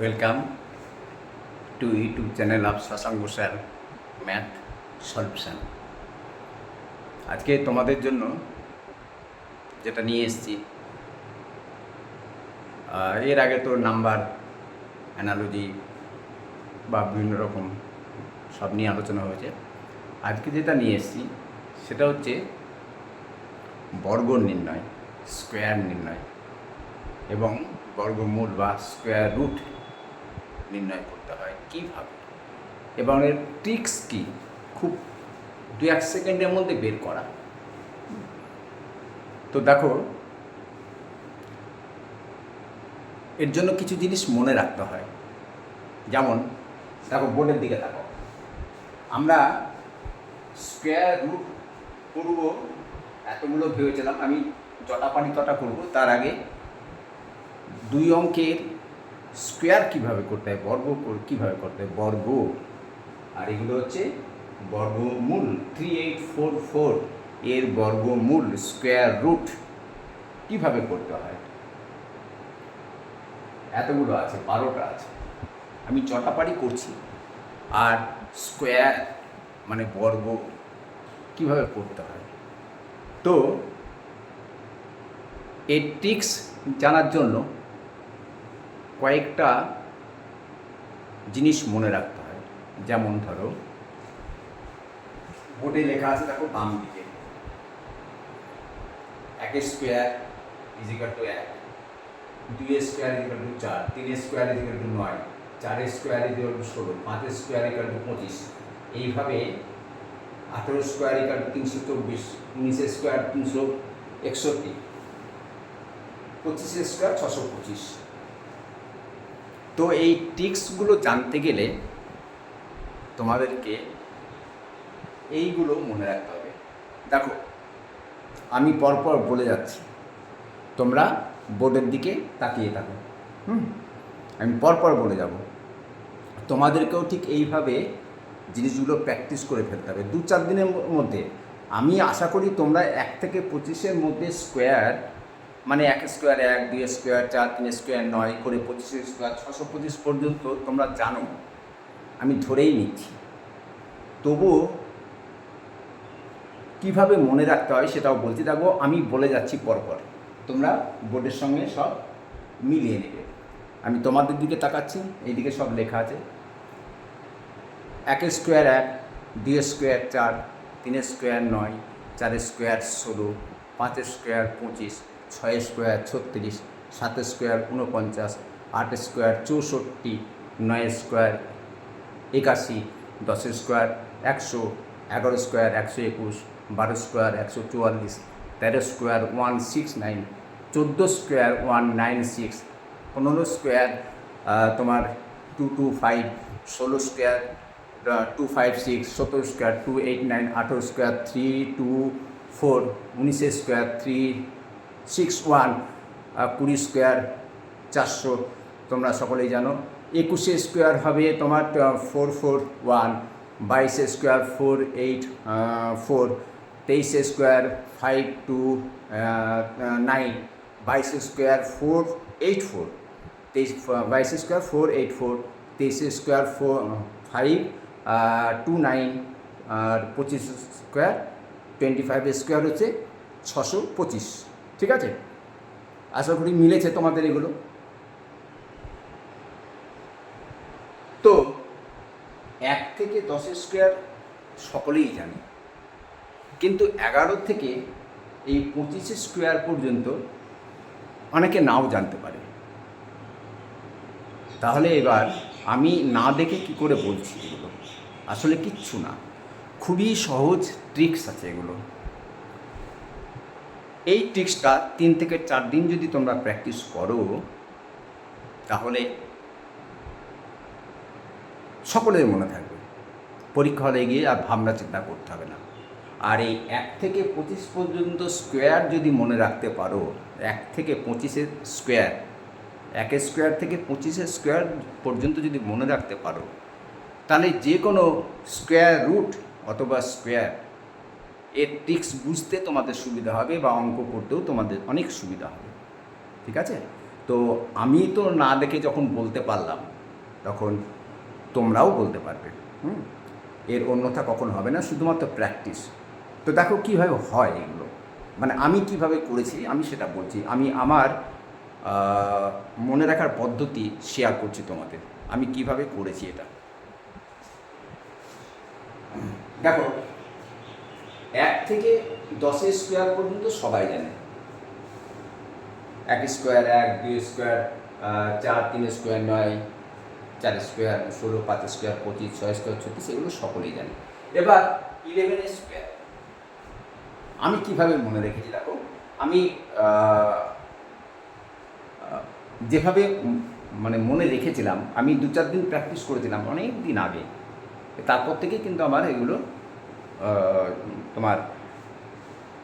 Welcome to YouTube channel of Shashanka sir math solution. আজকে তোমাদের জন্য যেটা নিয়ে এসেছি, এর আগে তো নাম্বার অ্যানালজি বা বিভিন্ন রকম সব নিয়ে আলোচনা হয়েছে। আজকে যেটা নিয়ে এসেছি সেটা হচ্ছে বর্গ নির্ণয়, স্কোয়ার নির্ণয় এবং বর্গমূল বা স্কোয়ার রুট নির্ণয় করতে হয় কীভাবে এবং এর ট্রিক্স কী, খুব 2-1 সেকেন্ডের মধ্যে বের করা। তো দেখো, এর জন্য কিছু জিনিস মনে রাখতে হয়। যেমন দেখো, বোর্ডের দিকে দেখো, আমরা স্কোয়ার রুট করব এতগুলো ভেবেছিলাম। আমি যটা পারি তটা করবো। তার আগে 2 অঙ্কের স্কোয়ার কীভাবে করতে হয়, বর্গ কীভাবে করতে হয়, বর্গ, আর এগুলো হচ্ছে বর্গমূল। 3844 এর বর্গমূল স্কোয়ার রুট কীভাবে করতে হয়, এতগুলো আছে, 12টা আছে। আমি যটা পারি করছি। আর স্কোয়ার মানে বর্গ কীভাবে করতে হয়, তো এর ট্রিক্স জানার জন্য কয়েকটা জিনিস মনে রাখতে হয়। যেমন ধরো, বোর্ডে লেখা আছে, দেখো বাম দিকে, 1 square is equal to 1, 2 square is equal to 4, 3 square is equal to 9, 4 square is equal to 16, 5 square is equal to 25। এইভাবে 18 square is equal to 324, 19 square 361, 25 square 625। তো এই ট্রিক্সগুলো জানতে গেলে তোমাদেরকে এইগুলো মনে রাখতে হবে। দেখো, আমি পরপর বলে যাচ্ছি, তোমরা বোর্ডের দিকে তাকিয়ে থাকো। আমি পরপর বলে যাব। তোমাদেরকেও ঠিক এইভাবে জিনিসগুলো প্র্যাকটিস করে ফেলতে হবে 2-4 দিনের মধ্যে। আমি আশা করি তোমরা 1 থেকে 25-এর মধ্যে স্কোয়ার, মানে 1 স্কোয়ার 1, 2 স্কোয়ার 4, 3 স্কোয়ার 9 করে 25 স্কোয়ার 625 পর্যন্ত তোমরা জানো, আমি ধরেই নিচ্ছি। তবুও কীভাবে মনে রাখতে হয় সেটাও বলছি। দেখো, আমি বলে যাচ্ছি পরপর, তোমরা বোর্ডের সঙ্গে সব মিলিয়ে নেবে। আমি তোমাদের দিকে তাকাচ্ছি, এইদিকে সব লেখা আছে। 1 square 1, 2 square 4, 3 square 9, 4 square 16, 5 square 25, 6 square 36, 7 square 49, 8 square 64, 9 square 81, 10 square 100, 11 square 121, 12 square 144, 13 square 169, 14 square 196, 15 square তোমার 225, 16 square 256, 17 square 289, 18 square 324, 19 square 361, 20 square 400, তোমরা সকলেই জানো। 21 স্কোয়ার হবে তোমার 441, 22 square 484, 23 square 529, 22 square 484, 22 square 484, 23 square 529, আর 25 স্কোয়ার 25 স্কোয়ার হচ্ছে 625। ঠিক আছে, আশা করি মিলেছে তোমাদের এগুলো। তো 1 থেকে 10 স্কোয়ার সকলেই জানে, কিন্তু 11 থেকে এই 25 স্কোয়ার পর্যন্ত অনেকে নাও জানতে পারে। তাহলে এবার আমি না দেখে কি করে বলছি এগুলো, আসলে কিচ্ছু না, খুবই সহজ ট্রিক্স আছে এগুলো। এই ট্রিক্সটা 3 থেকে 4 দিন যদি তোমরা প্র্যাকটিস করো, তাহলে সকলের মনে থাকবে। পরীক্ষা হলে গিয়ে আর ভাবনা চিন্তা করতে হবে না। আর এই 1 থেকে 25 পর্যন্ত স্কোয়ার যদি মনে রাখতে পারো, 1 থেকে 25-এর স্কোয়ার, 1 স্কোয়ার থেকে 25-এর স্কোয়ার পর্যন্ত যদি মনে রাখতে পারো, তাহলে যে কোনো স্কোয়ার রুট অথবা স্কোয়ার এর ট্রিক্স বুঝতে তোমাদের সুবিধা হবে বা অঙ্ক করতেও তোমাদের অনেক সুবিধা হবে। ঠিক আছে, তো আমি তো না দেখে যখন বলতে পারলাম তখন তোমরাও বলতে পারবে। এর অন্যথা কখনো হবে না, শুধুমাত্র প্র্যাকটিস। তো দেখো কীভাবে হয় এগুলো, মানে আমি কিভাবে করেছি আমি সেটা বলছি। আমি আমার মনে রাখার পদ্ধতি শেয়ার করছি তোমাদের, আমি কিভাবে করেছি এটা। দেখো 1 থেকে 10 স্কোয়ার পর্যন্ত সবাই জানে। 1 square 1, 2 square 4, 3 square 9, 4 square 16, 5 square 25, 6 square 36, এগুলো সকলেই জানে। এবার 11 স্কোয়ার আমি কিভাবে মনে রেখেছি দেখো। আমি যেভাবে মানে মনে রেখেছিলাম, আমি 2-4 দিন প্র্যাকটিস করেছিলাম অনেক দিন আগে, তারপর থেকে কিন্তু আমার এগুলো তোমার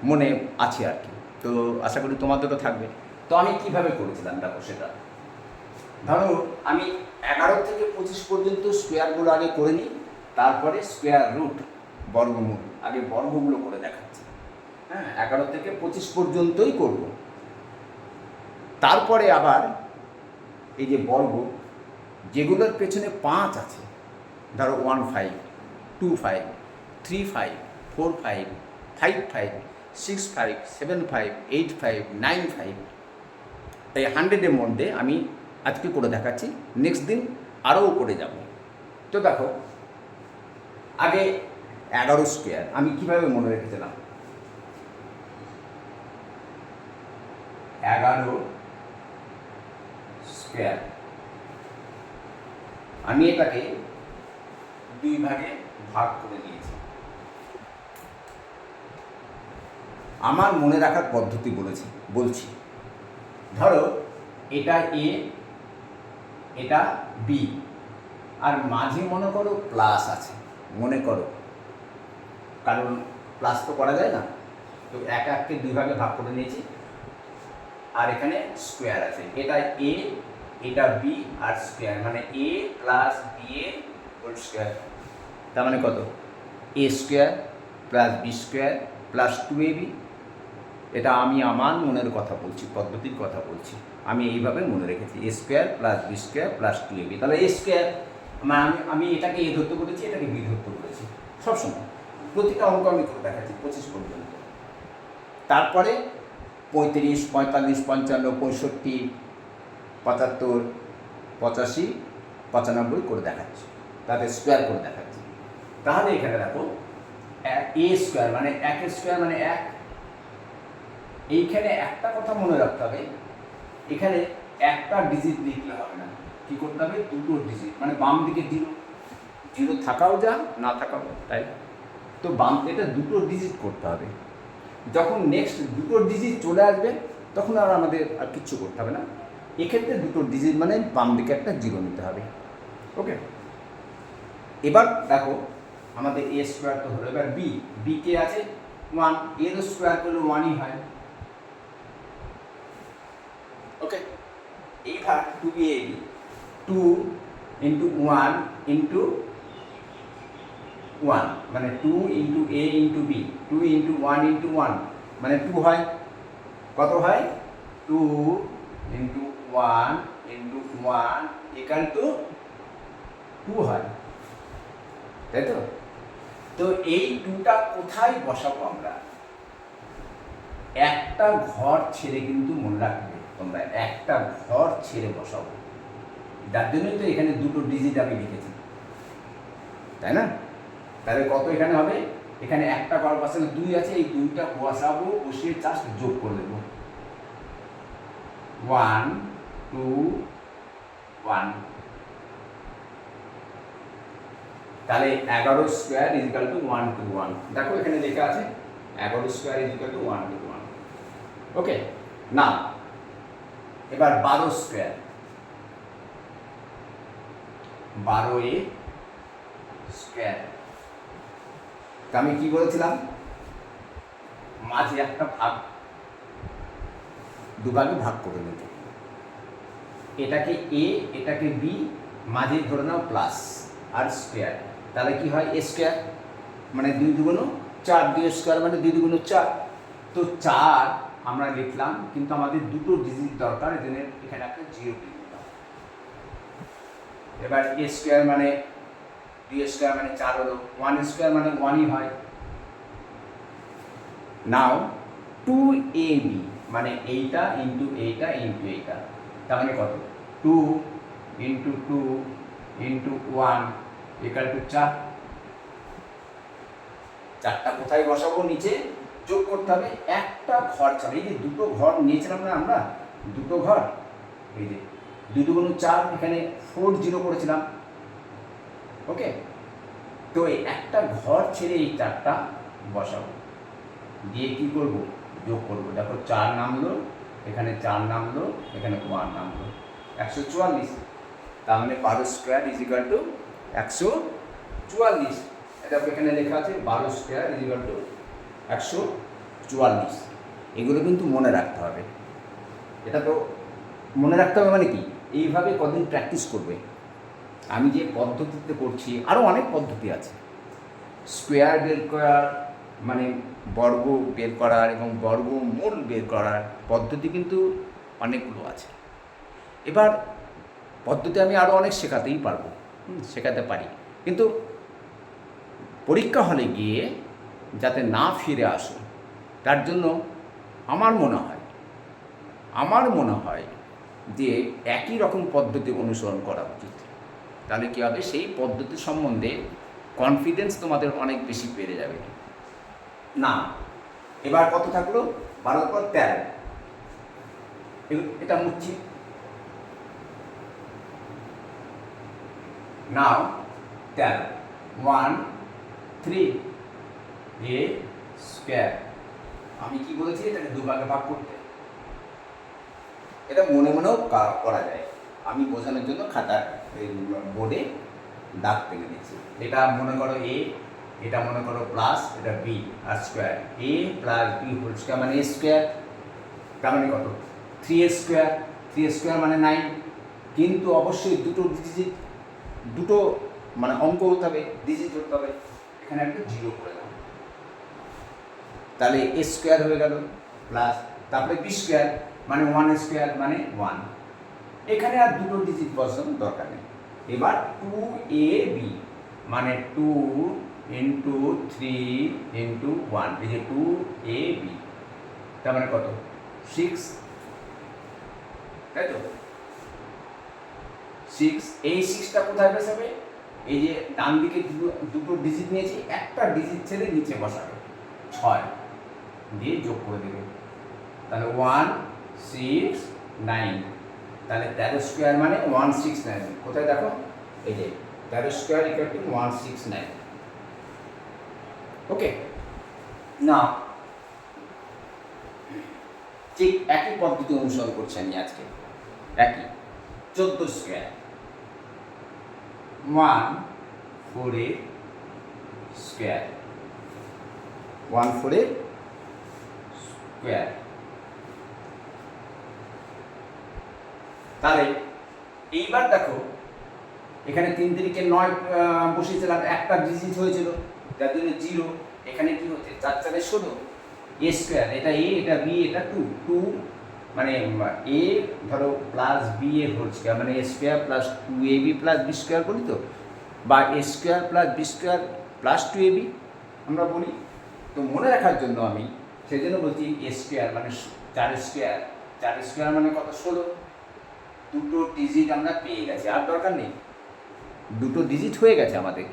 মনে আছে আর কি। তো আশা করি তোমাদেরও থাকবে। তো আমি কিভাবে করেছিলাম দেখো সেটা। ধরো আমি 11 থেকে 25 পর্যন্ত স্কোয়ারগুলো আগে করে নিই, তারপরে স্কোয়ার রুট বর্গমূল আগে বর্গগুলো করে দেখাচ্ছি। হ্যাঁ, 11 থেকে 25 পর্যন্তই করব। তারপরে আবার এই যে বর্গ, যেগুলোর পেছনে 5 আছে, ধরো 1 5, 2 5, 3 5, 4 5, 5 5, 6 5, 7 5, 8 5, 9 5, এই 100-এর মধ্যে আমি আজকে করে দেখাচ্ছি, নেক্সট দিন আরও করে যাব। তো দেখো আগে 11 স্কোয়ার আমি কীভাবে মনে রেখেছিলাম। 11 স্কোয়ার আমি এটাকে 2 ভাগে ভাগ করে দিয়েছি। আমার মনে রাখার পদ্ধতি বলছি। ধরো এটা এ, এটা বি, আর মাঝে মনে করো প্লাস আছে, মনে করো, কারণ প্লাস তো করা যায় না। তো 1-1কে 2 ভাগে ভাগ করে নিয়েছি, আর এখানে স্কোয়ার আছে। এটা এ, এটা বি, আর স্কোয়ার, মানে A plus B A whole square. তার মানে কত? A square plus B square plus 2ab। এটা আমি আমার মনের কথা বলছি, পদ্ধতির কথা বলছি। আমি এইভাবে মনে রেখেছি, A square plus B square plus 2ab। তাহলে এ স্কোয়ার আমি এটাকে এ ধরতে বলেছি, এটাকে বি ধরতে বলেছি সবসময়। প্রতিটা অঙ্ক আমি করে দেখাচ্ছি 25 পর্যন্ত। তারপরে 35, 45, 55, 65, 75, 85, 95 করে দেখাচ্ছি, তাদের স্কোয়ার করে দেখাচ্ছি। তাহলে এখানে দেখো এ স্কোয়ার মানে 1 স্কোয়ার মানে 1। এইখানে একটা কথা মনে রাখতে হবে, এখানে একটা ডিজিট লিখলে হবে না, কি করতে হবে? দুটো ডিজিট, মানে বাম দিকে 0 থাকাও যা, না থাকাও তাই। তো বাম এটা দুটো ডিজিট করতে হবে। যখন নেক্সট দুটো ডিজিট চলে আসবে তখন আর আমাদের আর কিচ্ছু করতে হবে না। এক্ষেত্রে দুটো ডিজিট মানে বাম দিকে একটা 0 নিতে হবে। ওকে, এবার দেখো আমাদের এ স্কোয়ার তো হলো। এবার বি কে আছে 1, এর স্কোয়ার করলে 1ই হয়। ওকে, এইবার 2ab, 2 × 1 × 1 মানে 2 × a × b, 2 × 1 × 1 মানে 2 হয়। কত হয়? 2 × 1 × 1 = 2 হয়, তাই তো? তো এই 2টা কোথায় বসাবো আমরা? একটা ঘর ছেড়ে, কিন্তু মনে রাখবে তোমরা, একটা ঘর ছেড়ে বসাবো। যার জন্যই তো এখানে দুটো ডিজিট আমি লিখেছি, তাই না? তাহলে কত এখানে হবে? এখানে একটা ঘর বসালে 2 আছে, এই 2টা বসাবো, বসিয়ে জাস্ট যোগ করে দেবো। 1 2 1, তাহলে 11 স্কোয়ার = 1 to 1। দেখো এখানে লেখা আছে 11 স্কোয়ার = 1 to 1। ওকে, না এবার 12 স্কোয়ার, 12a স্কোয়ার। আমি কি বলেছিলাম? মাঝে একটা ভাগ, 2 ভাগে ভাগ করে নিতে। এটাকে এ, এটাকে বি, মাঝে ধরে নাও প্লাস আর স্কোয়ার। তাহলে কি হয়? এ স্কোয়ার মানে 2 × 2 = 4, 2 স্কোয়ার মানে 2 × 2 = 4। তো 4 আমরা লিখলাম, কিন্তু আমাদের দুটো ডিজিট দরকার, এখানে একটা 0 লিখলাম। এবার a স্কোয়ার মানে 2a স্কোয়ার মানে 4 হলো, 1 স্কোয়ার মানে 1ই হয়। নাও 2ab মানে এইটা ইন্টু এইটা ইন্টু এইটা, তার মানে কত? 2 ইন্টু 2 ইন্টু 1 ইকুয়াল টু 4। 4টা কোথায় বসাবো? নিচে যোগ করতে হবে, একটা ঘর ছাড়া। এই যে দুটো ঘর নিয়েছিলাম না আমরা, দুটো ঘর, এই যে 2 2 গুণ 4, এখানে 4 0 করেছিলাম। ওকে, তো এই একটা ঘর ছেড়ে এই 4টা বসাবো, দিয়ে কি করব? যোগ করব। দেখো 4 নামলো, এখানে 4 নামলো, এখানে 1 নামলো, 144। তার মানে 12 স্কোয়ার ইজ ইকুয়াল টু 144। এটা এখানে লেখা আছে 12 স্কোয়ার ইজ ইকুয়াল টু 144। এগুলো কিন্তু মনে রাখতে হবে। এটা তো মনে রাখতে হবে মানে কি, এইভাবে কদিন প্র্যাকটিস করবে। আমি যে পদ্ধতিতে করছি, আরও অনেক পদ্ধতি আছে। স্কোয়ার বের করার মানে বর্গ বের করার এবং বর্গমূল বের করার পদ্ধতি কিন্তু অনেকগুলো আছে। এবার পদ্ধতি আমি আরও অনেক শেখাতেই পারবো, শেখাতে পারি, কিন্তু পরীক্ষা হলে গিয়ে যাতে না ফিরে আসো, তার জন্য আমার মনে হয় যে একই রকম পদ্ধতি অনুসরণ করা উচিত। তাহলে কী হবে? সেই পদ্ধতি সম্বন্ধে কনফিডেন্স তোমাদের অনেক বেশি বেড়ে যাবে। না, এবার কত থাকলো? 12 পর 13, এটা মুচ্ছি। নাও 13 1 3 a স্কোয়ার। আমি কি বলেছি? এটাকে দুভাগে ভাগ করতে। এটা মনে মনেও করা যায়, আমি বোঝানোর জন্য খাতা বোর্ডে দাগ টেনে দিচ্ছি। এটা মনে করো a, এটা মনে করো প্লাস, এটা b আর square. a plus b whole square মানে a স্কোয়ার, তার মানে কত? 3a square. 3a স্কোয়ার মানে 9, কিন্তু অবশ্যই দুটো মানে অঙ্ক হতে হবে, ডিজিট হতে হবে। এখানে একটা 0 করে দাও, তাহলে a স্কোয়ার হয়ে গেল, প্লাস তারপরে b স্কোয়ার মানে 1 স্কোয়ার মানে 1। এখানে আর দুটো ডিজিট বসানোর দরকার নেই। এবার 2ab মানে 2 ইন্টু 3 ইন্টু 1, এই যে 2ab, তার মানে কত? 6, তাই তো? 6। এই 6টা কোথায় বসাবে? এই যে ডান দিকে দুটো ডিজিট নিয়েছি, একটা ডিজিট ছেড়ে নিচে বসাবে, 6 দিয়ে যোগ করে দেবে, তাহলে 1 6 9। তাহলে 13 স্কোয়ার মানে 169। কোথায় দেখো? এই যে 13 স্কোয়ার ইকুয়াল টু 169। ওকে, না ঠিক একই পদ্ধতি অনুসরণ করছি আমি আজকে। একই 14 স্কোয়ার 1 4 স্কোয়ার, 1 4 স্কোয়ার। তাহলে এইবার দেখো, এখানে 3 3 9 বসিয়েছিলাম, একটা ডিজিট হয়েছিল, যার জন্য 0। এখানে কি হচ্ছে? 4 4 16 a স্কোয়ার, এটা a, এটা b, এটা 2 2 মানে a ধরো প্লাস b এর হোল স্কোয়ার মানে a square plus 2ab plus b square বলি তো, বা a square plus b square plus 2ab আমরা বলি। তো মনে রাখার জন্য আমি সেই জন্য বলছি a স্কোয়ার মানে 4 স্কোয়ার। 4 স্কোয়ার মানে কত? 16। দুটো ডিজিট আমরা পেয়ে গেছি, আর দরকার নেই, দুটো ডিজিট হয়ে গেছে আমাদের।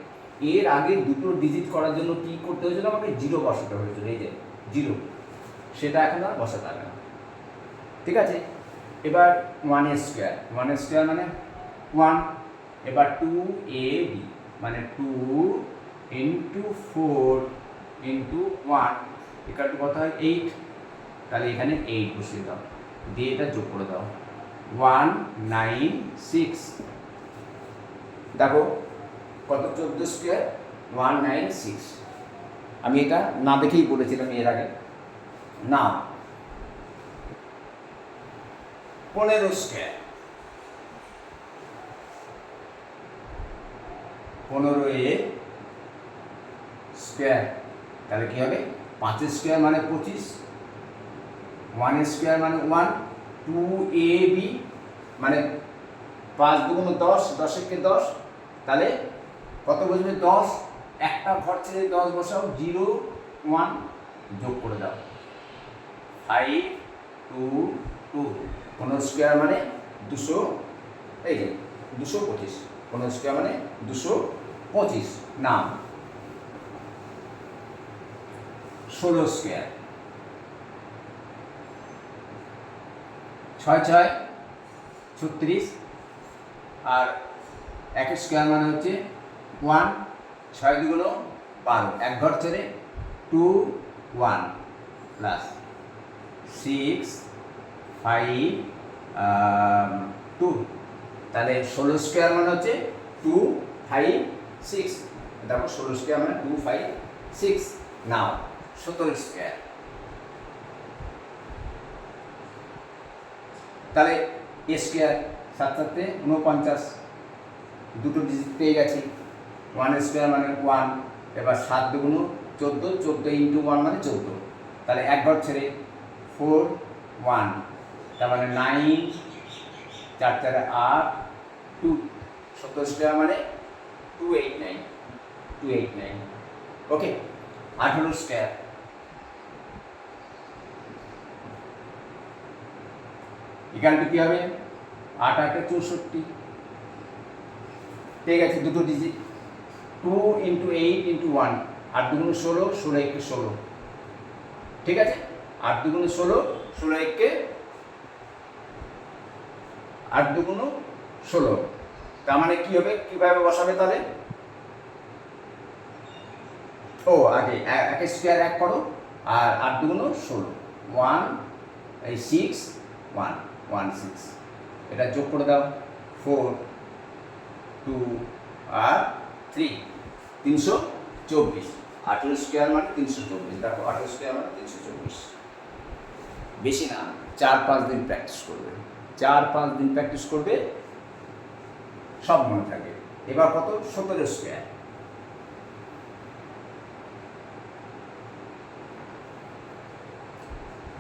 এর আগে দুটো ডিজিট করার জন্য কি করতে হয়েছিল? আমাকে 0 বসাতে হয়েছিল, এই যে 0, সেটা এখন আর বসাতে হবে না। ঠিক আছে, এবার 1 স্কোয়ার, 1 স্কোয়ার মানে 1। এবার 2ab মানে 2 ইন্টু 4 ইন্টু 1 এখানে কত হয়? 8। তাহলে এখানে 8 বসিয়ে দাও, দিয়ে এটা যোগ করে দাও, 196। দেখো কত? 14 স্কোয়ার 196। আমি এটা না দেখেই বলেছিলাম এর আগে। না 15 স্কোয়ার, 15a স্কোয়ার, তাহলে কি হবে? 5 স্কোয়ার মানে 25, ওয়ান স্কোয়ার মানে ওয়ান, টু এ বি মানে 5 দুগুণ 10, 10 একে 10, তাহলে কত বসবে 10, একটা ঘর ছেড়ে 10 বসাও, 0 1 যোগ করে দাও 5 2 2, 15 স্কোয়ার মানে 200, এই যে 225, 15 স্কোয়ার মানে 225, নাম 16 স্কোয়ার, 6 6 36, আর 1 স্কোয়ার মানে হচ্ছে 1, 6 দুগুণ 12, এক ঘর ছেড়ে 2 1 প্লাস 6 5 2, তাহলে 16 স্কোয়ার মানে হচ্ছে 2 5 6, দেখো 16 স্কোয়ার মানে 2 5 6, নাও 17 স্কোয়ার। তাহলে এ স্কোয়ার 7 7 49, দুটো ডিজিট পেয়ে গেছি, 1 স্কোয়ার মানে 1, এবার 7 দুগুণ 14, 14 ইন্টু 1 মানে 14, তাহলে এক ঘর ছেড়ে 4 1, তার মানে 9 4 4 8 2, 17 স্কোয়ার মানে 289, 289, ওকে। 18 স্কোয়ার, এখানটা কি হবে 8 8 64, পেয়ে গেছে দুটো ডিজিট, 2 ইন্টু 8 ইন্টু 1, 8 দুগুণ 16, 16 একে 16, ঠিক আছে, 8 দুগুণ 16, 16 একে 8 দুগুণ 16, তার মানে কি হবে, কিভাবে বসাবে তাহলে, ও আগে 1 স্কোয়ার 1 করো, আর 8 দুগুণ 16, 1 এই 6 1 1 6, এটা যোগ করে দাও 4 2 আর 3 324, 18 স্কোয়ার মানে 324, দেখো 18 স্কোয়ার মানে 324, বেশি না, 4-5 দিন প্র্যাকটিস করবে, 4-5 দিন প্র্যাকটিস করবে, সব মনে থাকে। এবার কত 17 স্কোয়ার,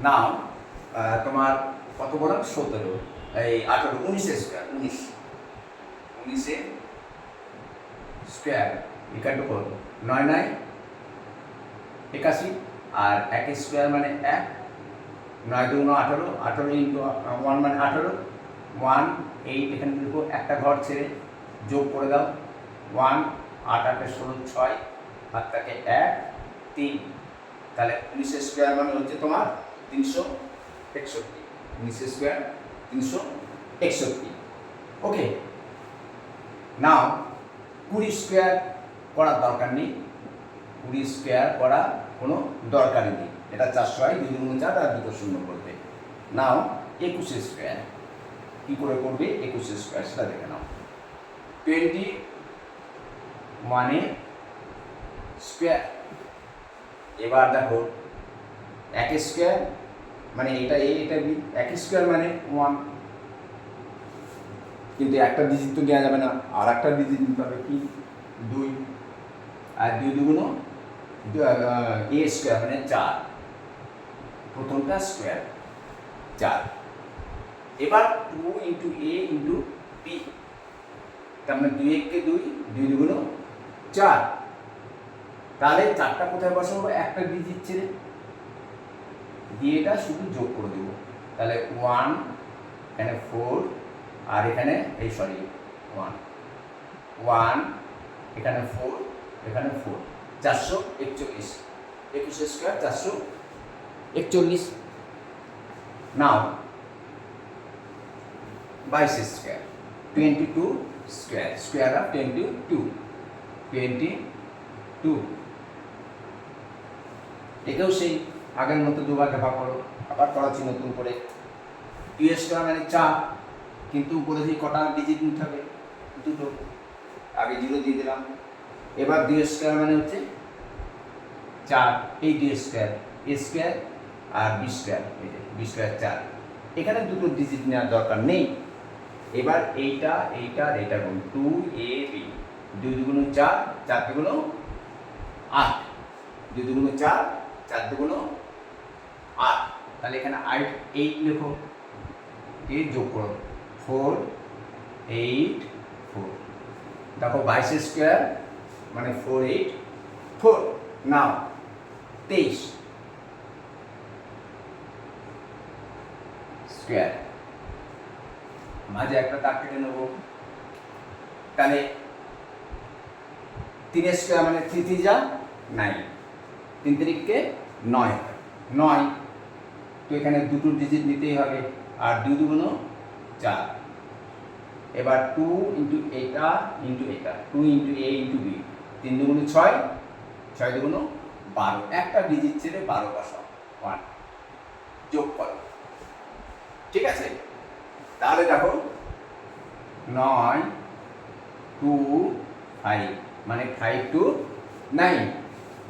নাও তোমার কত বললাম 17, এই 18 19 স্কোয়ার, 19 স্কোয়ার ইকাল টু কত 9 9 81, আর 1 স্কোয়ার মানে 1, 9 2 18, 18 ইন্টু 1 মানে 18, 1 8, এখানে দেখো একটা ঘর ছেড়ে যোগ করে দাও 1, 8 8 16 6, আর তাকে 1 3, তাহলে 19 স্কোয়ার মানে হচ্ছে তোমার 361, 19 স্কোয়ার 361, ওকে। নাও 20 স্কোয়ার করার দরকার নেই, 20 স্কোয়ার করা কোনো দরকারই নেই, এটা 400 হয়, 2 দুগুণ 4 আর 2 শূন্য করবে। নাও 21 স্কোয়ার, কী করে করবে 21 স্কোয়ার সেটা দেখে নাও, 20 মানে স্কোয়ার, এবার দেখো 1 স্কোয়ার মানে এটা এ এটা বি, 1 স্কোয়ার মানে 1, কিন্তু একটা ডিজিট তো দেওয়া যাবে না, আর একটা ডিজিট নিতে হবে কি 2, আর 2 দুগুণ এ স্কোয়ার মানে 4, প্রথমটা স্কোয়ার 4, এবার 2 ইন্টু এ ইন্টু বি, তার মানে 2 1 কে 2, 2 দুগুণ 4, তাহলে 4টা কোথায় বসাবো, একটা ডিজিট ছেড়ে দিয়ে এটা শুধু যোগ করে দেবো, তাহলে 1 এখানে 4, আর এখানে এই সরি 1 1 এখানে 4 এখানে 4, 441, 21 square 441, now 22 square, 22 square, square of 22, 22, এটাও সেই আগের মতো দুবার ভাগ করো, আবার করাচ্ছি নতুন করে, 2 স্কোয়ার মানে 4, কিন্তু উপরে যে কটা ডিজিট নিতে হবে, দুটো, আগে 0 দিয়ে দিলাম, এবার 2 স্কোয়ার মানে হচ্ছে 4, এই 2 স্কোয়ার এ স্কোয়ার আর বি স্কোয়ার, এই যে বি স্কোয়ার 4, এখানে দুটো ডিজিট নেওয়ার দরকার নেই, এবার এইটা এইটা আর এইটা গুণ 2 এ বি, 2 দুগুণ 4, 4 দুগুণ 8, 2 দুগুণ 4, 4 দুগুণ 8, তাহলে এখানে 8 লেখো, এই যোগ করো 4 8 4, দেখো 22 স্কোয়ার মানে 4 8 4। নাও 23 স্কোয়ার, মাঝে একটা দাগ কেটে নেবো। তাহলে 3 স্কোয়ার মানে 3 3 যা 9, 3 3 9 9, তো এখানে দুটো ডিজিট নিতেই হবে, আর 2 2 4। এবার 2 ইন্টু এটা ইন্টু এটা, 2 ইন্টু এ ইন্টু বি, 3 2 6, 6 2 12, একটা ডিজিট ছেড়ে 12 বসাও, 1 যোগ করো। ঠিক আছে, তাহলে দেখো 9 2 5 মানে 5 2 9,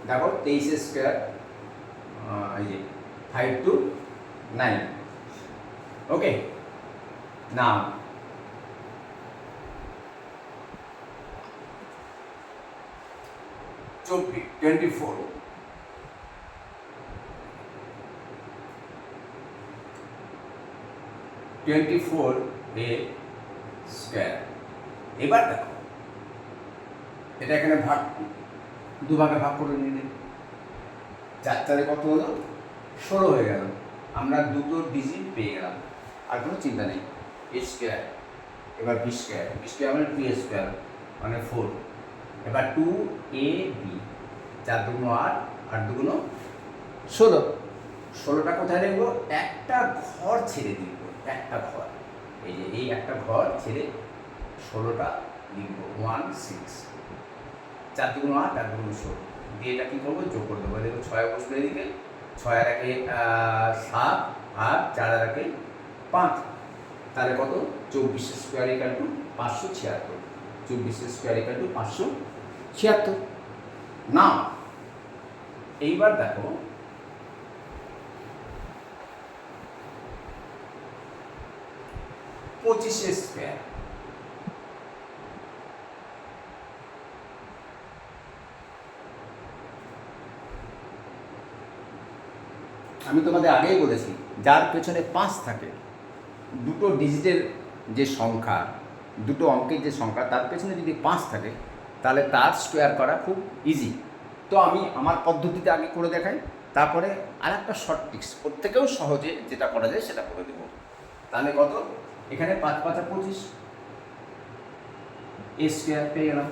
দেখো 23 স্কোয়ার, এই যে 5 2 9। ওকে, না 24 এ স্কোয়ার। এবার দেখো এটা এখানে ভাগ, দুভাগে ভাগ করে নিলে 4 4 কত হলো, 16 হয়ে গেল। আমরা দুটো ডিজিট পেয়ে গেলাম, আর কোনো চিন্তা নেই। এ স্কোয়ার, এবার বি স্কোয়ার, বি স্কোয়ার মানে 2 স্কোয়ার মানে 4। এবার 2 এ বি, 4 2 8, 8 2 16। 16টা কোথায় লিখবো, একটা ঘর ছেড়ে দিব, একটা ঘর, এই যে এই একটা ঘর ছেড়ে 16টা লিখবো 1 6। 4 2 8, 8 2 16 দিয়ে এটা কী করবো, যোগ করে দেবো। দেখো 6 বসবে এদিকে, 6 আর 1 7, আর 4 আর 1 5, তাহলে কত, 24 square equal to 576। 24 square equal to 576। না এইবার দেখো পঁচিশ স্কোয়ার, আমি তোমাদের আগেই বলেছি, যার পেছনে 5 থাকে, দুটো ডিজিটের যে সংখ্যা, দুটো অঙ্কের যে সংখ্যা, তার পেছনে যদি 5 থাকে তাহলে তার স্কোয়ার করা খুব ইজি। তো আমি আমার পদ্ধতিতে আগে করে দেখাই, তারপরে আর একটা শর্ট ট্রিক্স, প্রত্যেকেও সহজে যেটা করা যায় সেটা করে দেবো। তাহলে কত, এখানে 5 5 25, এ স্কোয়ার পেয়ে গেলাম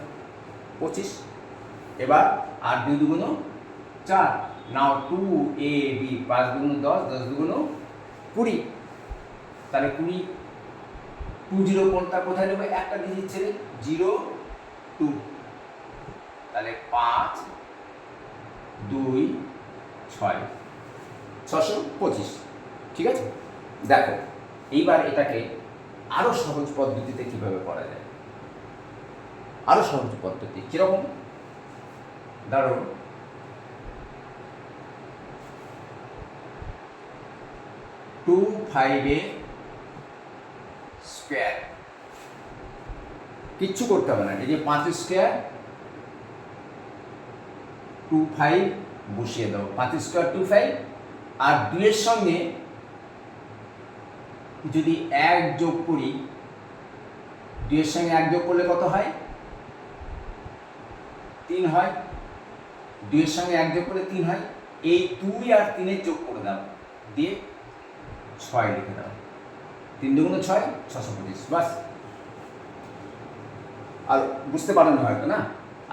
25। এবার আর 2 2 4, নাও 2 এ বি, 5 2 10, 10 2 20, তাহলে 20 2 0 কোনটা কোথায় নেবো, একটা ডিজিট ছেড়ে 0 2, তাহলে 5 2 6 625। ঠিক আছে, দেখো এইবার এটাকে আরো সহজ পদ্ধতিতে কিভাবে করা যায়, আরো সহজ পদ্ধতি কিরকম, ধরো 2 5 এ স্কোয়ার, কিচ্ছু করতে হবে না, এই যে 5 স্কোয়ার 2 5 বসিয়ে দাও, 5 স্কোয়ার 2 5, আর 2 এর সঙ্গে যদি 1 যোগ করি, 2 এর সঙ্গে 1 যোগ করলে কত হয়, 3 হয়। 2 এর সঙ্গে 1 যোগ করলে 3 হয়, এই 2 আর 3 এর যোগ করে দাও, দিয়ে 6 লিখে দাও, 3 2 6, 625, বাস। আর বুঝতে পারেন হয়তো না,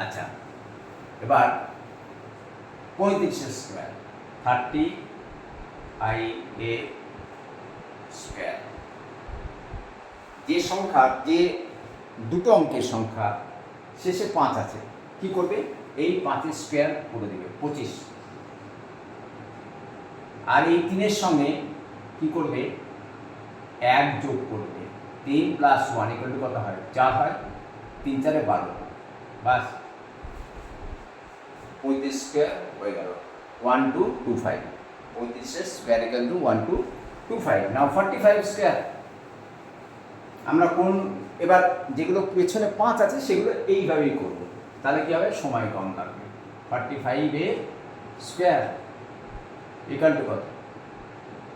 আচ্ছা। এবার 35 স্কোয়ার, 30 আই এ স্কোয়ার, যে সংখ্যা, যে দুটো অঙ্কের সংখ্যা শেষে 5 আছে, কি করবে, এই 5 স্কোয়ার করে দেবে 25, আর এই 3 এর সঙ্গে কি করবে, 1 যোগ করবে, 3 + 1 = কত হয়, 4 হয়, 3 4 12, বাস 35 স্কোয়ার হয়ে গেল 1225। 35 স্কোয়ার = 1225। নাও 45 স্কোয়ার, আমরা কোন, এবার যেগুলো পেছনে 5 আছে সেগুলো এইভাবেই করব, তাহলে কি হবে, সময় কম লাগবে। 45 এ স্কোয়ার = কত,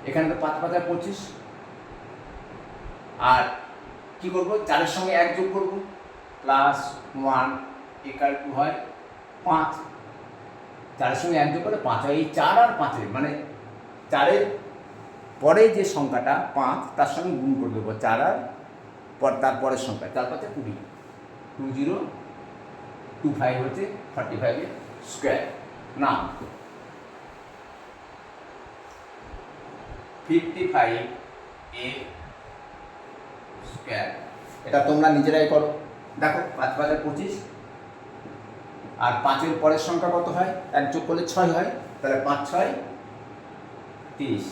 এখানে তো 5 5 25, আর কি করবো, 4-এর সঙ্গে 1 যোগ করবো, +1 = হয় 5, 4-এর সঙ্গে 1 যোগ করলে 5 হয়। এই 4 আর 5-এর মানে 4-এর পরে যে সংখ্যাটা 5 তার সঙ্গে গুণ করে দেবো 4 আর তার পরের সংখ্যা, 4 5 20, 2025 হচ্ছে 45 স্কোয়ার। না 55 এর স্কোয়ার, এটা তোমরা নিজেরাই করো। দেখো 5 5 25, আর 5-এর পরের সংখ্যা কত হয়, 1 যোগ করলে 6 হয়, তাহলে 5 6 30।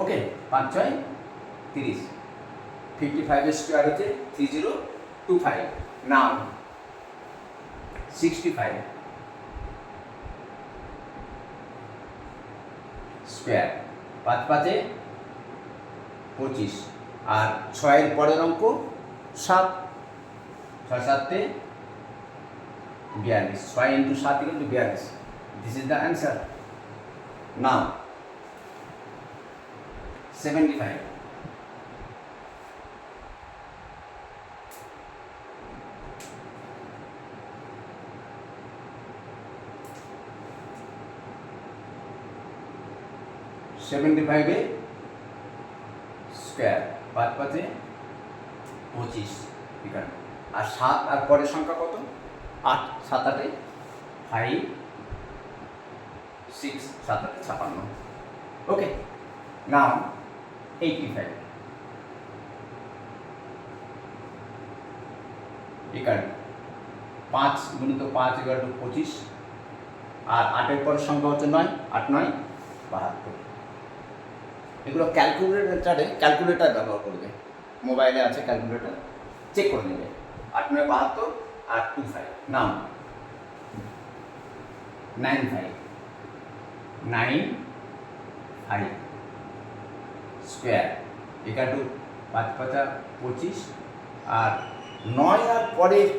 ওকে, 5 6 30, 55 এর স্কোয়ার হচ্ছে 3025। নাও 65 স্কোয়ার, 5 5 25, আর 6-এর পরের অঙ্ক 7, 6 7 42, 6 × 7 = 42। This is the answer. Now 75, square, 5 5 25 এখানে, আর 7 আর পরের সংখ্যা কত, 8, 7 8 5 6, 7 8 56। ওকে, নাও 85 এখানে 5 × 5 = 25, আর 8-এর পরের সংখ্যা হচ্ছে 9, 8 9 72। এগুলো ক্যালকুলেটার ব্যবহার করবে, মোবাইলে আছে ক্যালকুলেটার, চেক করে নেবে। 8 9 72 আর 25। নাম 95 স্কোয়ার = 5 5 25, আর 9 আর পরের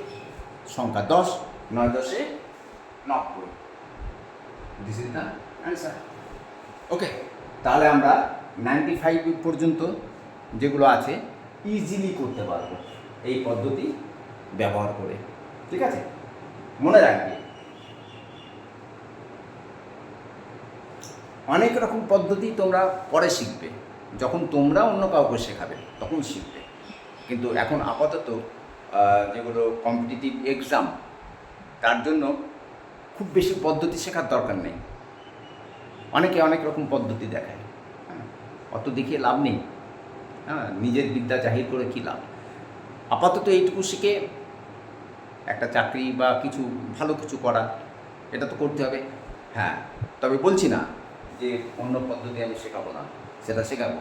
সংখ্যা 10, 9 10 90। This is the answer. Okay, তাহলে আমরা 95 পর্যন্ত যেগুলো আছে ইজিলি করতে পারবো এই পদ্ধতি ব্যবহার করে। ঠিক আছে, মনে রাখবে অনেক রকম পদ্ধতি তোমরা পরে শিখবে, যখন তোমরা অন্য কাউকে শেখাবে তখন শিখবে। কিন্তু এখন আপাতত যেগুলো কম্পিটিটিভ এক্সাম, তার জন্য খুব বেশি পদ্ধতি শেখার দরকার নেই। অনেকে অনেক রকম পদ্ধতি দেখায়, অত দেখিয়ে লাভ নেই। নিজের বিদ্যা জাহির করে কী লাভ। আপাতত এইটুকু শিখে একটা চাকরি বা কিছু ভালো কিছু করা, এটা তো করতে হবে। হ্যাঁ, তবে বলছি না যে অন্য পদ্ধতি আমি শেখাবো না, সেটা শেখাবো,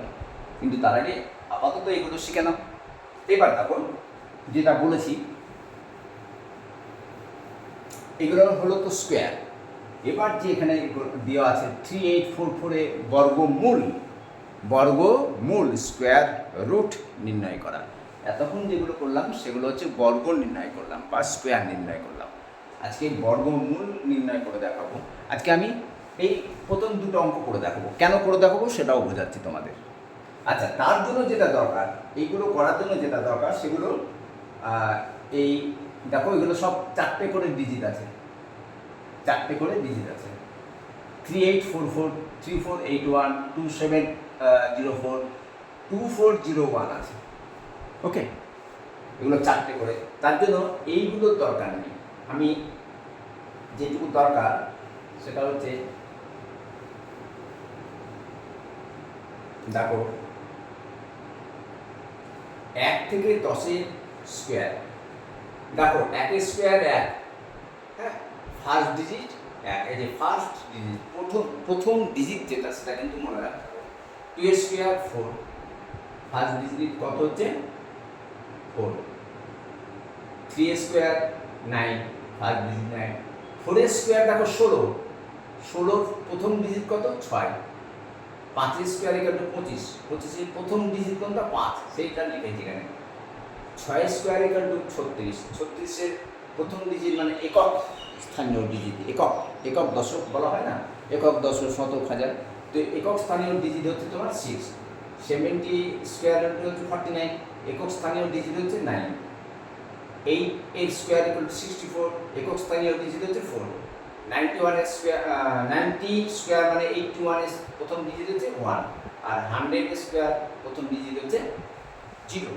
কিন্তু তার আগে আপাতত এগুলো শিখে নাও। এবার দেখো যেটা বলেছি, এগুলো হলো তো স্কোয়ার। এবার যে এখানে দেওয়া আছে 3844 বর্গমূল স্কোয়ার রুট নির্ণয় করা। এতক্ষণ যেগুলো করলাম সেগুলো হচ্ছে বর্গ নির্ণয় করলাম বা স্কোয়ার নির্ণয় করলাম। আজকে বর্গমূল নির্ণয় করে দেখাবো। আজকে আমি এই প্রথম দুটো অঙ্ক করে দেখাবো। কেন করে দেখাবো সেটাও বোঝাচ্ছি তোমাদের। আচ্ছা, তার জন্য যেটা দরকার, এইগুলো করার জন্য যেটা দরকার সেগুলো এই দেখো, এগুলো সব 4টে করে ডিজিট আছে, 4টে করে ডিজিট আছে। 3844, 3481, 2704, 2401 আছে। ওকে, এগুলো 4টে করে। তার জন্য এইগুলোর দরকার নেই। আমি যেটুকু দরকার সেটা হচ্ছে, দেখো 1 থেকে 10-এর স্কোয়ার। দেখো 1-এর স্কোয়ার 1, হ্যাঁ, ফার্স্ট ডিজিট 1, এই যে ফার্স্ট ডিজিট, প্রথম ডিজিট যেটা সেটা কিন্তু মনে রাখতে হবে। 2-এর স্কোয়ার 4, ফার্স্ট ডিজিট কত হচ্ছে 4। 3-এর স্কোয়ার 9, ফার্স্ট ডিজিট 9। 4-এর স্কোয়ার দেখো 16, প্রথম ডিজিট কত 6। 5-এর স্কোয়ার = 25, 25-এর প্রথম ডিজিট কোনটা 5, সেইটা লিখেছি এখানে। 6-এর স্কোয়ার = 36, 36-এর প্রথম ডিজিট মানে একক স্থানীয় ডিজিট, একক দশক বলা হয় না, একক দশক শতক হাজার, তো একক স্থানীয় ডিজিট হচ্ছে তোমার 6, 70 স্কোয়ার রুট হচ্ছে 49, একক স্থানীয় ডিজিট হচ্ছে 9, 8 স্কোয়ার ইকুয়াল টু 64, একক স্থানীয় ডিজিট হচ্ছে 4, 91 স্কোয়ার 90 স্কোয়ার মানে 81 এর প্রথম ডিজিট হচ্ছে 1, আর 100 স্কোয়ার প্রথম ডিজিট হচ্ছে 0।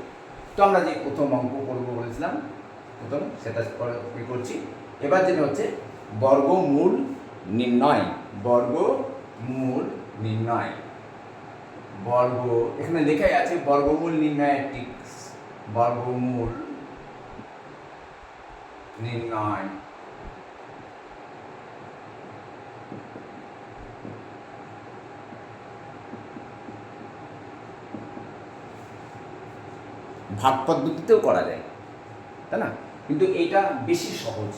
তো আমরা যে প্রথম অঙ্ক করব বলেছিলাম প্রথম, সেটা করছি। এবার যেটা হচ্ছে বর্গমূল নির্ণয়, বর্গমূল নির্ণয়, এখানে লেখাই আছে বর্গমূল নির্ণয়ের টিপস, বর্গমূল নির্ণয়। ভাগ পদ্ধতিতেও করা যায়, তাই না? কিন্তু এইটা বেশি সহজ।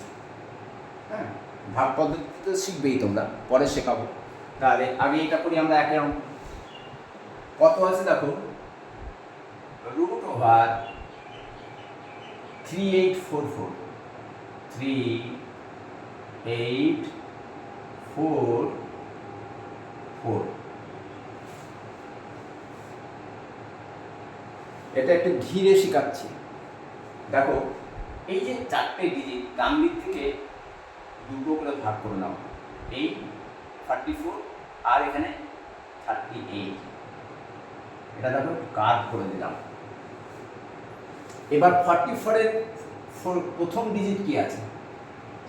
হ্যাঁ, ভাগ পদ্ধতিতে শিখবেই তোমরা, পরে শেখাবো। তাহলে আগে এটা করি আমরা। একে অঙ্ক কত আছে দেখো, √3844, 3844। এটা একটু ধীরে শেখাচ্ছি। দেখো, এই যে 4টে ডিজিট ডান দিক থেকে দুটো করে ভাগ করে নাও, এই 34 আর এখানে 38, এটা দেখো কাট করে দিলাম। এবার 44 এর প্রথম ডিজিট কি আছে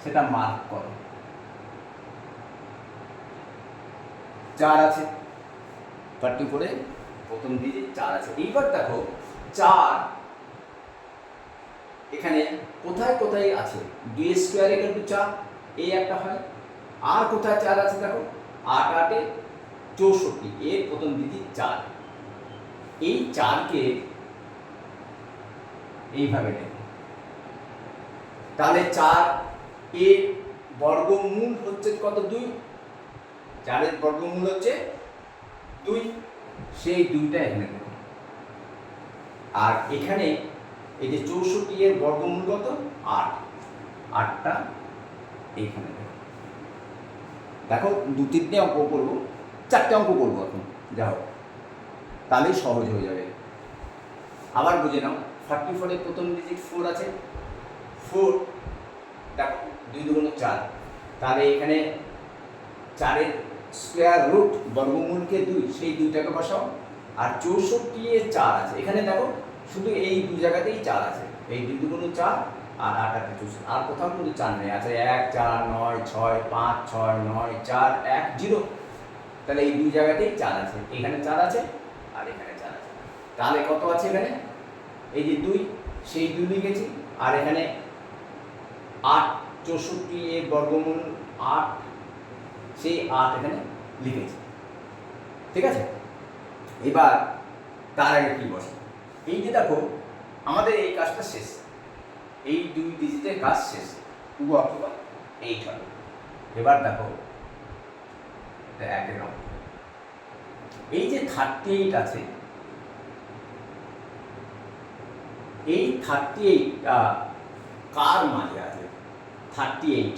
সেটা মার্ক করো, 4 আছে। 44 এর প্রথম ডিজিট 4 আছে। এইবার দেখো 4 এখানে কোথায় কোথায় আছে, 2 স্কোয়ার ইকুয়াল টু 4, এই একটা হয়। আর কোথায় 4 আছে দেখো, 8 8 64, এর প্রথম ডিজিট 4। এই 4কে এইভাবে নেব, তাহলে 4 এর বর্গমূল হচ্ছে কত, 2। 4 এর বর্গমূল হচ্ছে 2, সেই 2টা এখানে দেব। আর এখানে এই যে 64 এর বর্গমূল কত, 8, 8টা এইখানে দেব। দেখো 2-3টে অঙ্ক করবো, 4টে অঙ্ক করবো এখন, যাও তাহলেই সহজ হয়ে যাবে। আবার বুঝে নাও, 44 এর প্রথম ডিজিট 4 আছে, 4 দেখো 2 2 4, তাহলে এখানে 4 এর স্কোয়ার রুট বর্গমূলকে 2, সেই 2টাকে বসাও। আর 64 এর 4 আছে, এখানে দেখো শুধু এই 2 জায়গাতেই 4 আছে, এই 2 2 4 আর 8 8 64, আর কোথাও কিন্তু 4 নেই। আছে 1 4 9 6 5 6 9 4 1 0, তাহলে এই 2 জায়গাতেই 4 আছে, এখানে 4 আছে আর এখানে 4 আছে। তাহলে কত আছে এখানে, এই যে 2, সেই 2 লিখেছি। আর এখানে 8, 64 এর বর্গমূল 8, সেই 8 এখানে লিখেছি। ঠিক আছে, এবার তার আগে কি বসে, এই যে দেখো আমাদের এই কাজটা শেষ, এই 2 ডিজিটের কাজ শেষ, 2 অথবা 8 হবে। এবার দেখো একের অঙ্ক, এই যে 38 আছে, এই 38টা কার মাঝে আছে, 38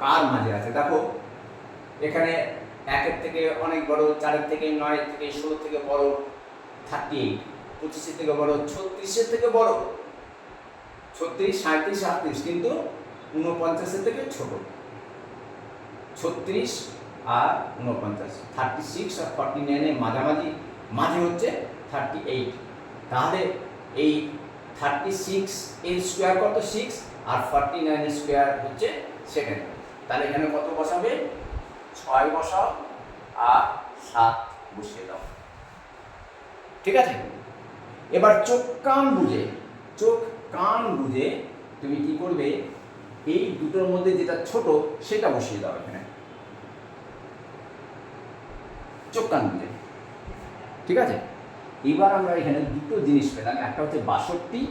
কার মাঝে আছে দেখো, এখানে 1-এর থেকে অনেক বড়, 4-এর থেকে, 9-এর থেকে, 16 থেকে বড় 38, 25-এর থেকে বড়, 36-এর থেকে বড় 36, 37, 38, কিন্তু 49-এর থেকে ছোট 36 আর 49, 36 আর 49 এর মাঝামাঝি, মাঝে হচ্ছে 38। তাহলে এই 36 এর স্কোয়ার কত, 6, আর 49 এর স্কোয়ার হচ্ছে 7। তাহলে এখানে কত বসাবে, 6 বসাও আর 7 বসিয়ে দাও। ঠিক আছে, এবার চোখ কান বুঝে তুমি কি করবে, এই দুটোর মধ্যে যেটা ছোট সেটা বসিয়ে দাও এখানে, চোখ কান বুঝে। ঠিক আছে, এবার আমরা এখানে দুটো জিনিস পেলাম, একটা হচ্ছে 62,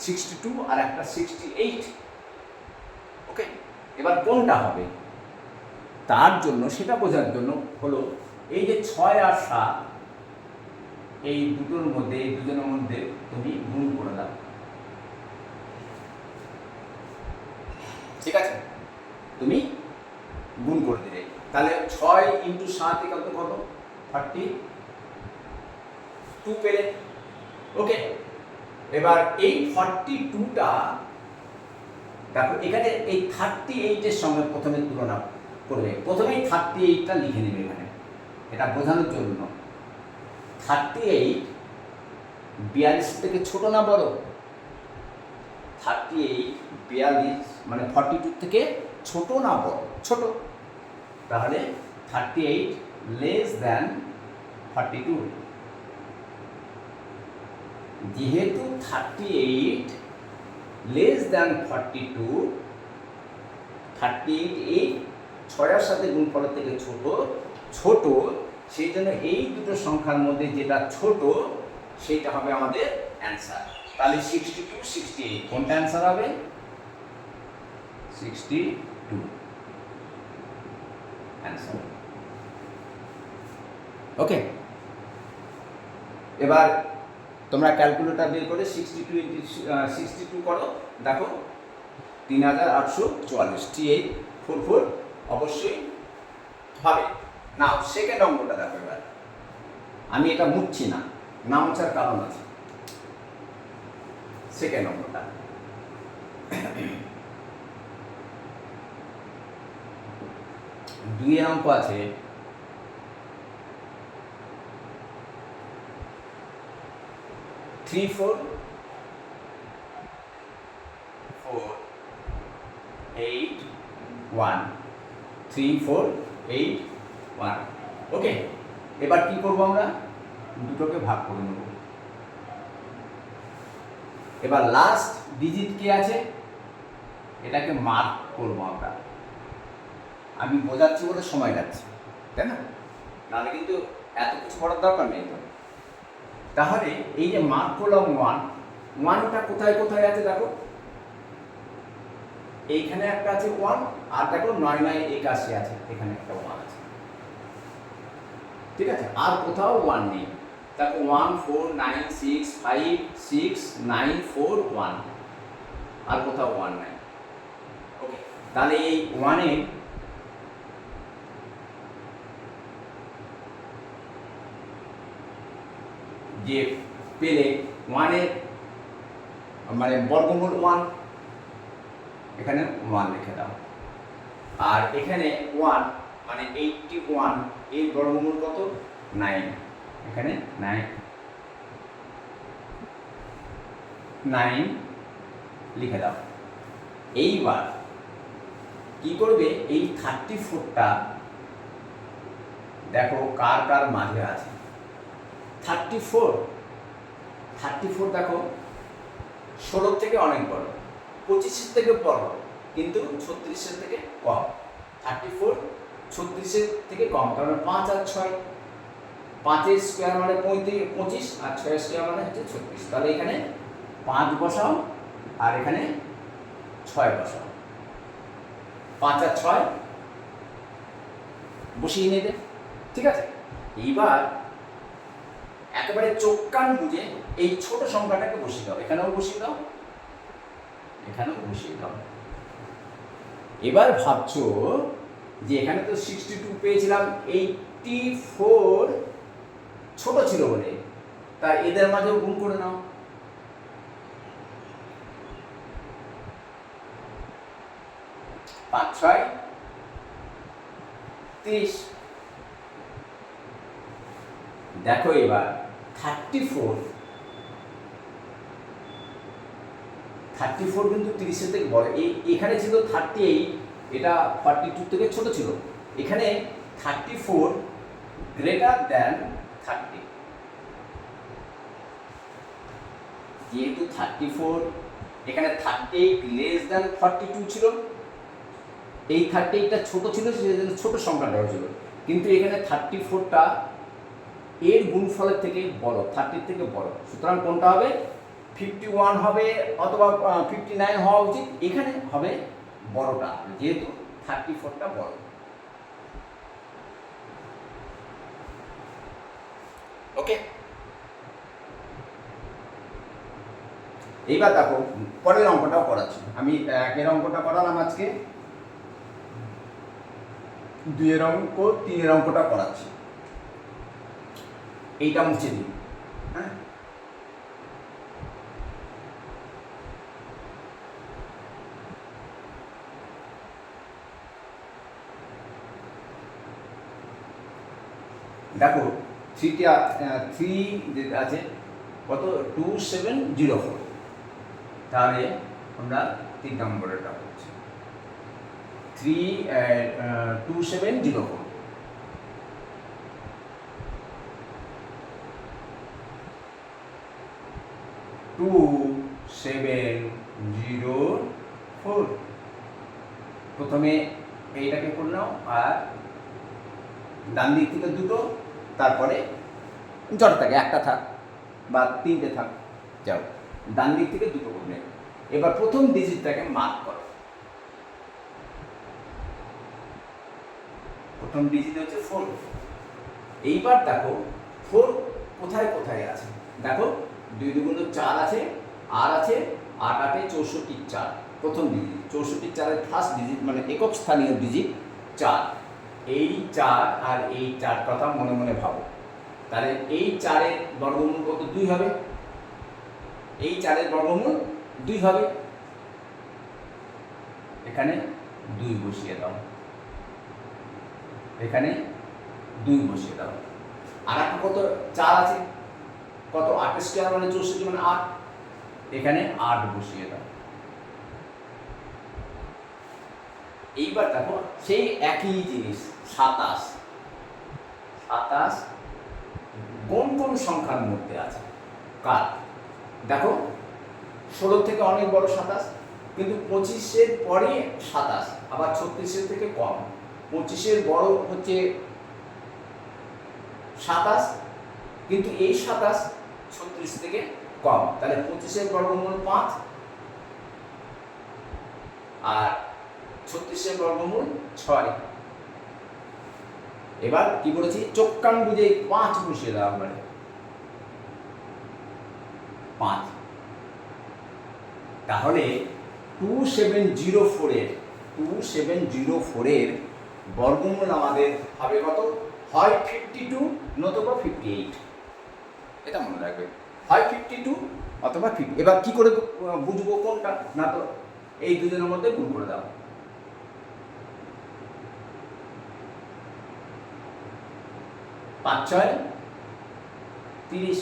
62, আর একটা 68। ওকে, এবার কোনটা হবে তার জন্য, সেটা বোঝার জন্য হলো, এই যে 6 আর 7, এই দুটোর মধ্যে, এই দুজনের মধ্যে তুমি গুণ করে দাও। ঠিক আছে, তুমি গুণ করে দিলে, তাহলে 6 × 7 = কত, 42 পেলে। ওকে, এবার এই 42টা দেখো এখানে এই 38-এর সঙ্গে প্রথমে তুলনা করবে। প্রথমেই 38টা লিখে নেবে এখানে, এটা বোঝানোর জন্য। 38 42 থেকে ছোট না বড়? 38 42 মানে 42 থেকে ছোট না বড়? ছোট। তাহলে 38 লেস দ্যান 42। যেহেতু 38 লেস দ্যান 42, 38 এই 6-এর সাথে গুণফলের থেকে ছোট, সেই জন্য এই দুটো সংখ্যার মধ্যে যেটা ছোট সেইটা হবে আমাদের অ্যান্সার। তাহলে 62, 68 কোনটা অ্যান্সার হবে? 62 অ্যান্সার। ওকে, এবার তোমরা ক্যালকুলেটর বের করে 62 করো, দেখো 3844, 3844 অবশ্যই হবে। না, সেকেন্ড অঙ্কটা দেখো। এবার আমি এটা মুছছি না, না মোছার কারণ আছে। সেকেন্ড অঙ্কটা দুইয়ের অঙ্ক আছে। Three four 8 1, 3 4 8 1। ওকে, এবার কি করবো আমরা? দুটোকে ভাগ করে নেব। এবার লাস্ট ডিজিট কি আছে এটাকে মার্ক করবো আমরা। আমি বোঝাচ্ছি বলে সময় যাচ্ছে, তাই না? নাহলে কিন্তু এত কিছু করার দরকার নেই। তাহলে এই যে মার্ক করলাম 1টা কোথায় কোথায় আছে দেখো। এইখানে একটা আছে 1, আর দেখো 9 9 81 আছে, এখানে একটা 1 আছে। ঠিক আছে, আর কোথাও 1 নেই। দেখো 1 4 9 6 5 6 9 4 1, আর কোথাও 1 নাই। ওকে, তাহলে এই 1-এ যে পেলে 1-এর মানে বর্গমূল 1, এখানে 1 লিখে দাও। আর এখানে 1 মানে 81, এর বর্গমূল কত? 9, এখানে 9 লিখে দাও। এইবার কি করবে? এই 34টা দেখো কার কার মাঝে আছে। 34 দেখো 16 থেকে অনেক বড়, 25-এর থেকে বড়, কিন্তু 36-এর থেকে কম। 34 36-এর থেকে কম, কারণ 5 আর 6, 5-এর স্কোয়ার মানে 25, আর 6-এর স্কোয়ার মানে হচ্ছে 36। তাহলে এখানে 5 বসাও আর এখানে 6 বসাও। 5 আর 6 বসিয়ে নেবে। ঠিক আছে, এইবার একেবারে চোখ কান বুঝে এই ছোট সংখ্যাটাকে বসিয়ে দাও। এখানেও বসিয়ে দাও, এখানেও বসিয়ে দাও। এবার ভাবছো যে এখানে তো 62 পেয়েছিলাম, 84 ছোট ছিল বলে, তাই এদের মাঝেও গুণ করে নাও। পাঁচ 6 30। দেখো এবার 34 কিন্তু 30-এর থেকে বড়। এখানে ছিল 38, এটা 42 থেকে ছোট ছিল। এখানে 34 গ্রেটার দ্যান 30। যেহেতু 34, এখানে 38 লেস দ্যান 42 ছিল, এই 38টা ছোট ছিল, সেজন্য ছোট সংখ্যাটা ছিল। কিন্তু এখানে 34টা এর গুণফলের থেকে বড়, 30 থেকে বড়। সুতরাং কোনটা হবে? 51 হবে অথবা 59 হওয়া উচিত। এখানে হবে বড়টা, যেহেতু 34টা বড়। ওকে, এইবার দেখো পরের অঙ্কটাও করাচ্ছি আমি। এর অঙ্কটা করালাম আজকে, 2-এর অঙ্ক, 3-এর অঙ্কটা করাচ্ছি। এইটা মুছে দিই। হ্যাঁ, দেখো থ্রি যেটা আছে কত 2704, তাহলে আমরা 3 নম্বরেরটা করছি 2704। টু সেভেন জিরো ফোর প্রথমে এইটাকে করে নাও, আর ডান দিক থেকে দুটো, তারপরে যত থাকে একটা থাক বা তিনটে থাক, যাও ডান দিক থেকে দুটো করে নেবে। এবার প্রথম ডিজিটটাকে মার্ক করো। প্রথম ডিজিট হচ্ছে 4। এইবার দেখো 4 কোথায় কোথায় আছে, দেখো 2 2 4 আছে, আর আছে 8 8 64 4। প্রথম ডিজিট 64 4-এর ফার্স্ট ডিজিট মানে একক স্থানীয় ডিজিট 4। এই 4 আর এই 4 কথা মনে মনে ভাবো। তাহলে এই 4-এর বর্গমূল কত? 2 হবে। এই 4-এর বর্গমূল 2 হবে। এখানে 2 বসিয়ে দাও, এখানে 2 বসিয়ে দাও। আর একটা কত 4 আছে, কত 8 স্কয়ার মানে 64 মানে 8, এখানে 8 বসিয়ে দাও। এইবার দেখো সেই একই জিনিস 27 কোন কোন সংখ্যার মধ্যে আছে কার? দেখো 16 থেকে অনেক বড় 27, কিন্তু 25-এর পরে 27, আবার 36-এর থেকে কম। 25-এর বড় হচ্ছে 27, কিন্তু এই 27 36 থেকে কম। তাহলে 25-এর বর্গমূল 5 আর 36-এর বর্গমূল 6। এবার কি করেছি, চোখ কান বুঝে 5 বসিয়ে দেওয়া মানে 5। তাহলে 2704-এর বর্গমূল আমাদের হবে কত? হয় 52 নতুবা 58। এটা মনে রাখবে, হয় 52 অথবা 50। এবার কি করে বুঝবো কোনটা? না তো এই দুজনের মধ্যে গুণ করে দাও। 5 6 30।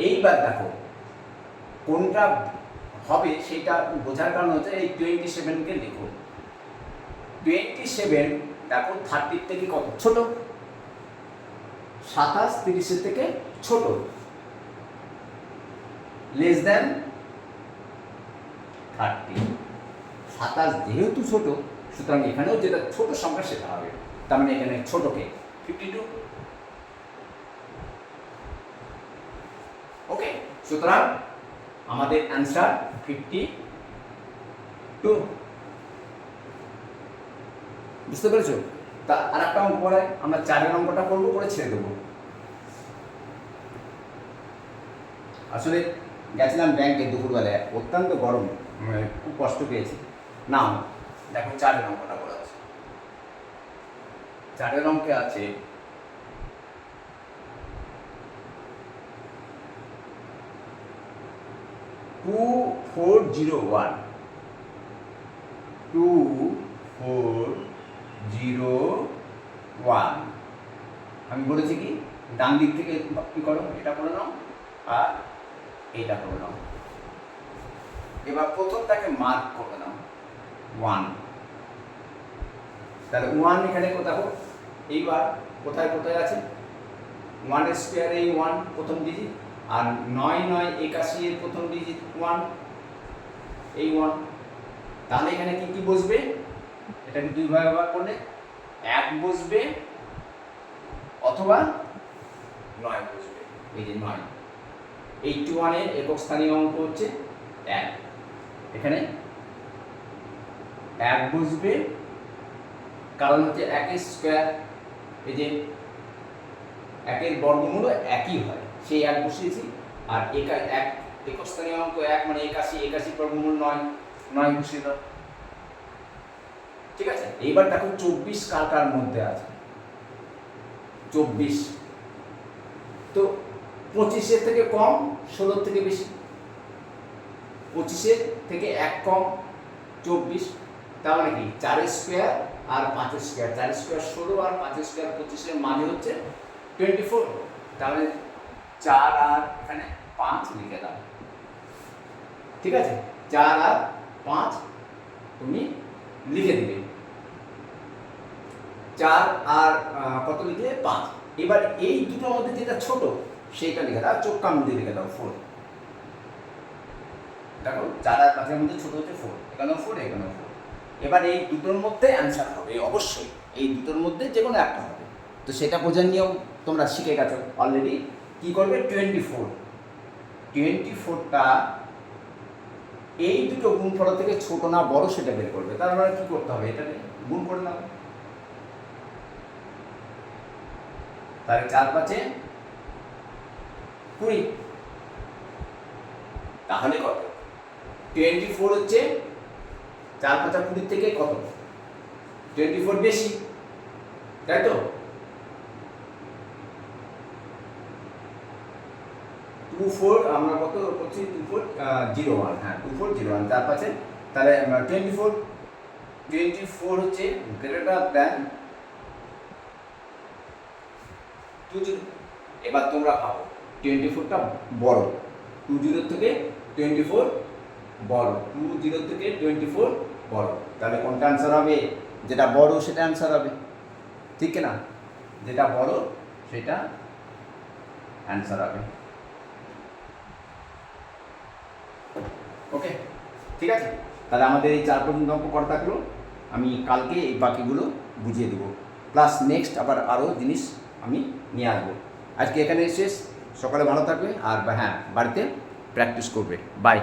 এইবার দেখো কোনটা হবে সেটা বোঝার কারণ হচ্ছে এই 27-কে লিখো। 27 দেখো 30 থেকে কত ছোট, 27 30-এর থেকে ছোট, লেস দেন 30। 27 যেহেতু ছোট, সুতরাং এখানেও যেটা ছোট সংখ্যা সেটা হবে। তার মানে এখানে ছোটকে 52। ওকে, সুতরাং আমাদের অ্যান্সার 52। বুঝতে পেরেছো? তা আর একটা অঙ্ক পরে আমরা 4-এর অঙ্কটা করবো, করে ছেড়ে দেবো। আসলে গেছিলাম ব্যাংকে দুপুরবেলায়, অত্যন্ত গরম, খুব কষ্ট পেয়েছি। না দেখো 4-এর অঙ্কটা করা আছে। 4-এর অঙ্কে আছে 2401। 2401 আমি বলেছি কি ডান দিক থেকে কি করো, এটা করে নাও আর এইটা করে নাও। এবার প্রথমটাকে মার্ক করে নাও 1। তাহলে 1 এখানে কোথাও, এইবার কোথায় কোথায় আছে? 1-এর স্কোয়ারে এই 1 প্রথম ডিজিট, আর 9 9 81-এর প্রথম ডিজিট 1, এই 1। তাহলে এখানে কি কি বসবে? এটাকে 2 ভাগে ভাগ করলে 1 বসবে অথবা 9 বসবে। এই যে 9, 81-এর একক স্থানীয় অঙ্ক হচ্ছে 1। এখানে 1 বসবে, কারণ হচ্ছে 1-এর স্কোয়ার, এই যে 1-এর বর্গমূল একই হয়, সেই 1 বসিয়েছি। আর 1 একক স্থানীয় অঙ্ক 1 মানে 81, 81 বর্গমূল 9, 9 বসিয়ে দাও। ঠিক আছে, এইবার দেখো 24 কার কার মধ্যে আছে? 24 তো 25-এর থেকে কম, 16-র থেকে বেশি। 25-এর থেকে 1 কম 24, তার মানে কি 4 স্কোয়ার আর 5 স্কোয়ার, 4 স্কোয়ার 16 আর 5 স্কোয়ার 25-এর মানে হচ্ছে 24। তাহলে 4 আর এখানে 5 লিখে দাও, ঠিক আছে? 4 আর 5 তুমি লিখে দিবে, 4 আর কত লিখলে 5। এবার এই দুটোর মধ্যে যেটা ছোট সেইটা লিখে দাও, চোখ কান দিয়ে লিখে দাও 4। দেখো 4 আর 5-এর মধ্যে ছোট হচ্ছে 4, এখানেও 4, এখানেও 4। এবার এই দুটোর মধ্যে অ্যান্সার হবে, অবশ্যই এই দুটোর মধ্যে যে কোনো একটা হবে। তো সেটা বোঝার নিয়েও তোমরা শিখে গেছো অলরেডি। কী করবে? 24টা এই দুটো গুণফল থেকে ছোট না বড় সেটা বের করবে। তার মানে কী করতে হবে? এটাকে গুণ করে নাও। তাহলে 4-5-এ 20, তাহলে কত? 24 হচ্ছে 4-5 20 থেকে কত? 24 বেশি, তাই তো? 24 আমরা কত করছি? 2401, হ্যাঁ 2401, 4-5-এ তাহলে 24 হচ্ছে গ্রেটার দ্যান 20। এবার তোমরা ভাবো 24টা বড়, 20 থেকে 24 বড়, 20 থেকে 24 বড়, তাহলে কোনটা অ্যান্সার হবে? যেটা বড় সেটা অ্যান্সার হবে, ঠিক না? যেটা বড় সেটা অ্যান্সার হবে। ওকে, ঠিক আছে? তাহলে আমাদের এই 4 পর্যন্ত অঙ্ক করা থাকলো। আমি কালকে এই বাকিগুলো বুঝিয়ে দেবো, প্লাস নেক্সট আবার আরও জিনিস আমি নিয়ে আসবো। আজকে এখানে শেষ। সকালে ভালো থাকবে, আর হ্যাঁ বাড়িতে প্র্যাকটিস করবে। বাই।